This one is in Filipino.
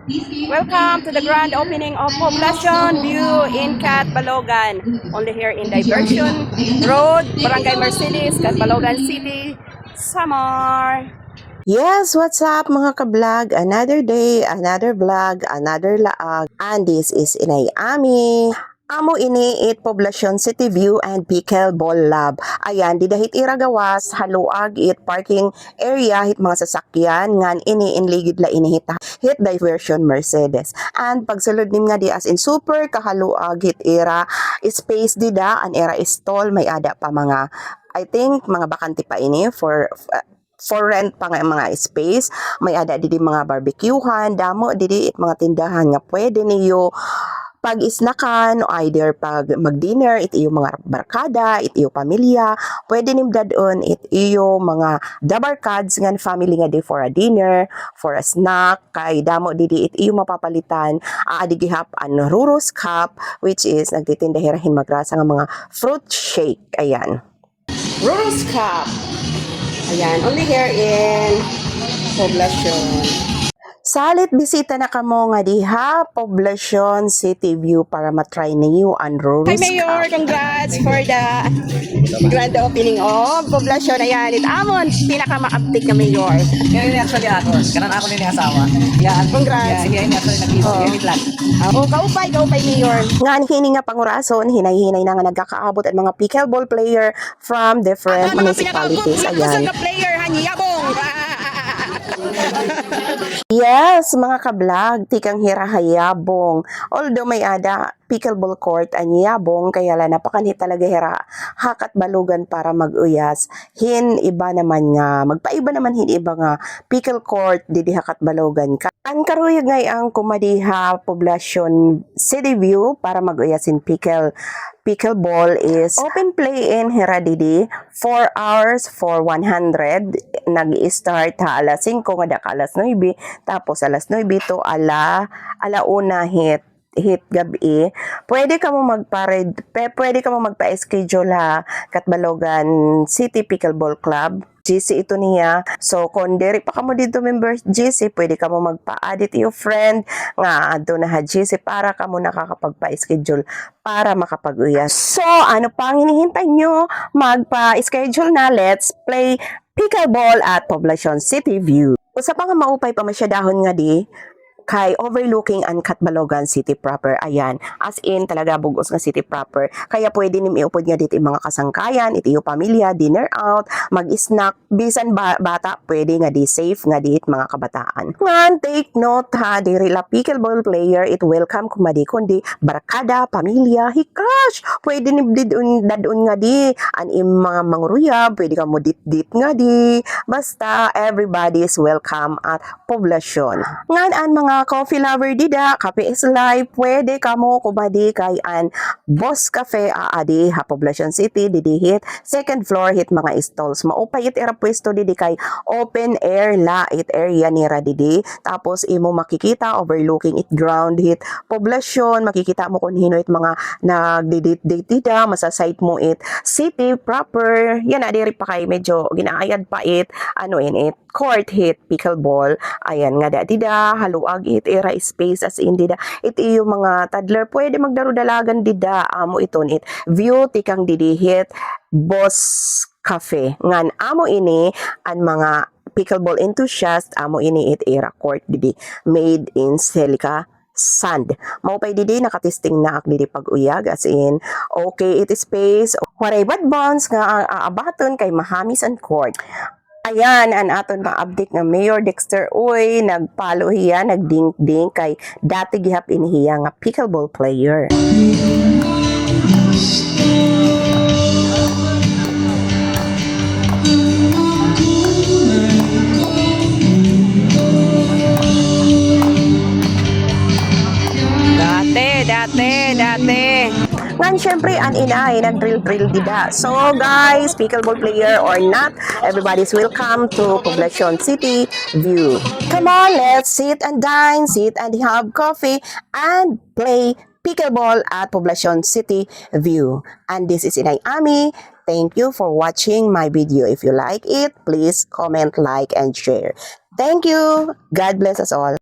Welcome to the grand opening of Poblacion View in Catbalogan. Only here in Diversion Road, Barangay Mercedes, Catbalogan City, Samar. Yes, what's up mga ka-vlog? Another day, another vlog, another laag. And this is Inay Ami. Amo ini it Poblacion City View and Pickleball Lab. Ayan, di dahit iragawas, haluag it parking area hit mga sasakyan ngan ini inligid la ini hit Diversion Mercedes. And pagsulod nim nga di as in super kahaluag hit era space dida an era stall may ada pa mga I think mga bakante pa ini for rent pa nga mga space. May ada didi mga barbecuehan, damo didi it mga tindahan nga pwede niyo pag isnakan o either pag mag-dinner, it iyo mga barkada, it iyo pamilya, pwede nim dadon it iyo mga dabarkads nga family nga day for a dinner, for a snack, kay damo didi it iyo mapapalitan adigihap an Rurus Cup, which is nagtitindahirahin magrasa nga mga fruit shake. Ayan, Rurus Cup. Ayan, only here in Poblacion. Salit bisita na kamo nga diha Poblacion City View para matry niyo ang Rurus Hi Mayor, Cup. congrats for the grand opening of Poblacion. Ayan, it amon pinaka-ma-update na Mayor. Yan actually ako. Kanan ako din yung asawa. Yan. Congrats. Yan actually nag-ibig lang. Kaupay Mayor. Ngan hini nga pangurason, hinay-hinay na nga nagkakaabot at mga pickleball player from different municipalities. Ayan. Mga player, hanyabong. Yes, mga ka-vlog, tikang hirahayabong. Although may ada pickleball court anyabong, kaya la napakanhi talaga hira hakat balugan para mag-uyas. Hin iba naman nga, magpaiba naman hin iba nga pickle court didi hakat balugan. Ang karuyag ngay ang kumadiha Poblacion City View para mag-uyasin pickleball is open play in hira didi 4 hours for 100. Nag-start ha alas 5 nga da alas 9, tapos alas 9 to alauna hit gabi. Pwede ka mo magpa-schedule ha Catbalogan City Pickleball Club. GC ito niya. So, kung diri pa ka mo dito member GC, pwede ka mo magpa-add iyo friend nga adto na ha GC para ka mo nakakapagpa-schedule para makapag-uyas. So, ano pang hinihintay nyo? Magpa-schedule na. Let's play pickleball at Poblacion City View. Usa pa nga maupay pa masyadahon nga di kay overlooking ang Catbalogan City proper. Ayan, as in talaga bugos nga city proper. Kaya pwede nim iupod nga dito yung mga kasangkayan, iti yung pamilya, dinner out, mag-snack, bisan bata, pwede nga di safe nga dit mga kabataan. Ngan, take note ha, diri la pickleball player, it welcome kumadi kundi barkada, pamilya, hikash, pwede nim dadun nga di, an im mga mangruya, pwede ka mo dit nga di, basta everybody is welcome at Poblacion. Ngan, an mga coffee lover dida, Cafe is Life, pwede kamo kumadi kay an Boss Cafe aadi ha Poblacion City, didi hit second floor hit mga stalls. Maupay it era pwesto didi kay open air la it area nira didi. Tapos imo makikita overlooking it ground hit Poblacion, makikita mo kung hino it mga nagdidate dida, masasite mo it city proper. Yan na diri pa kay medyo ginaayad pa it it court hit pickleball. Ayan nga dida haluag it era space as in dida it iyo mga toddler pwede magdaro dalagan dida amo iton it view tikang didi hit Boss Cafe ngan amo ini an mga pickleball enthusiast amo ini it era court didi made in silica sand. Maupay didi nakatesting na ak didi pag-uyag as in okay it space waray bad bonds nga aabaton kay mahamis and court. Ayan, an aton pang update nga Mayor Dexter Uy, nagpalo hiya, nagding-ding kay dati gihap inihiya nga pickleball player. Dati. Ngan syempre an inay nag-drill dida. So guys, pickleball player or not, everybody's welcome to Poblacion City View. Come on, let's sit and dine, sit and have coffee and play pickleball at Poblacion City View. And this is Inay Ami. Thank you for watching my video. If you like it, please comment, like, and share. Thank you. God bless us all.